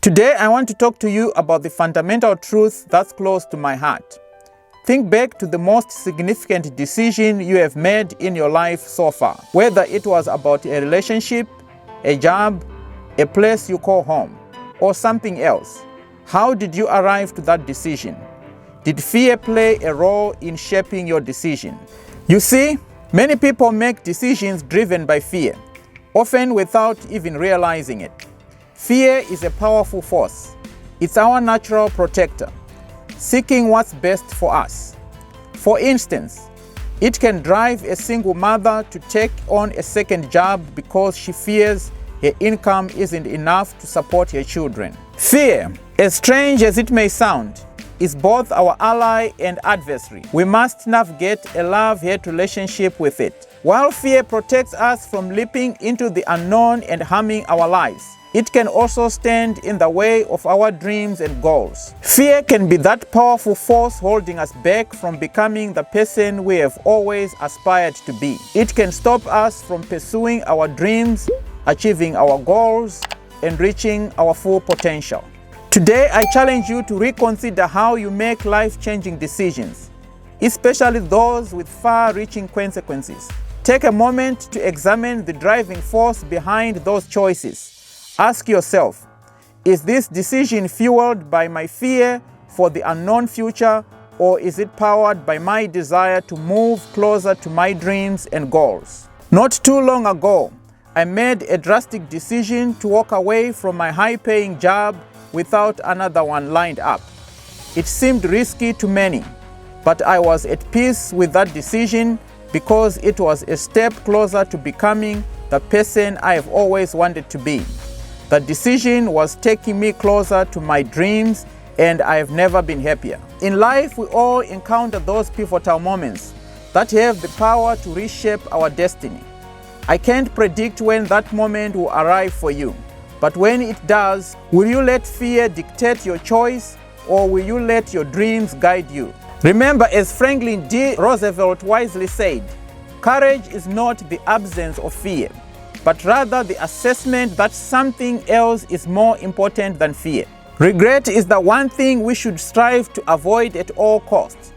Today, I want to talk to you about the fundamental truth that's close to my heart. Think back to the most significant decision you have made in your life so far, whether it was about a relationship, a job, a place you call home, or something else. How did you arrive to that decision? Did fear play a role in shaping your decision? You see, many people make decisions driven by fear, often without even realizing it. Fear is a powerful force. It's our natural protector, seeking what's best for us. For instance, it can drive a single mother to take on a second job because she fears her income isn't enough to support her children. Fear, as strange as it may sound, is both our ally and adversary. We must navigate a love-hate relationship with it. While fear protects us from leaping into the unknown and harming our lives, it can also stand in the way of our dreams and goals. Fear can be that powerful force holding us back from becoming the person we have always aspired to be. It can stop us from pursuing our dreams, achieving our goals, and reaching our full potential. Today, I challenge you to reconsider how you make life-changing decisions, especially those with far-reaching consequences. Take a moment to examine the driving force behind those choices. Ask yourself, is this decision fueled by my fear for the unknown future, or is it powered by my desire to move closer to my dreams and goals? Not too long ago, I made a drastic decision to walk away from my high-paying job without another one lined up. It seemed risky to many, but I was at peace with that decision because it was a step closer to becoming the person I have always wanted to be. The decision was taking me closer to my dreams, and I have never been happier. In life, we all encounter those pivotal moments that have the power to reshape our destiny. I can't predict when that moment will arrive for you, but when it does, will you let fear dictate your choice, or will you let your dreams guide you? Remember, as Franklin D. Roosevelt wisely said, courage is not the absence of fear, but rather the assessment that something else is more important than fear. Regret is the one thing we should strive to avoid at all costs.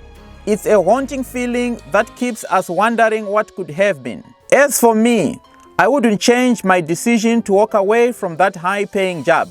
It's a haunting feeling that keeps us wondering what could have been. As for me, I wouldn't change my decision to walk away from that high-paying job,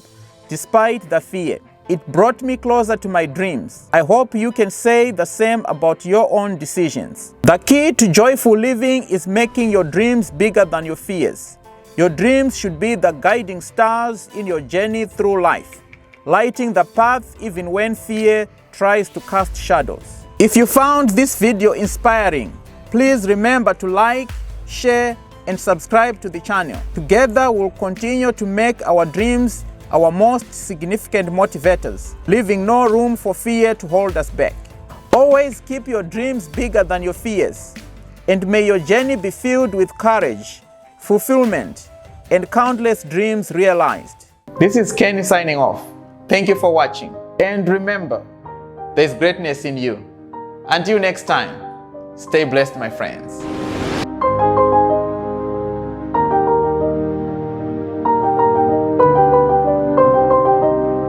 despite the fear. It brought me closer to my dreams. I hope you can say the same about your own decisions. The key to joyful living is making your dreams bigger than your fears. Your dreams should be the guiding stars in your journey through life, lighting the path even when fear tries to cast shadows. If you found this video inspiring, please remember to like, share, and subscribe to the channel. Together, we'll continue to make our dreams our most significant motivators, leaving no room for fear to hold us back. Always keep your dreams bigger than your fears, and may your journey be filled with courage, fulfillment, and countless dreams realized. This is Kenny signing off. Thank you for watching. And remember, there's greatness in you. Until next time, stay blessed, my friends.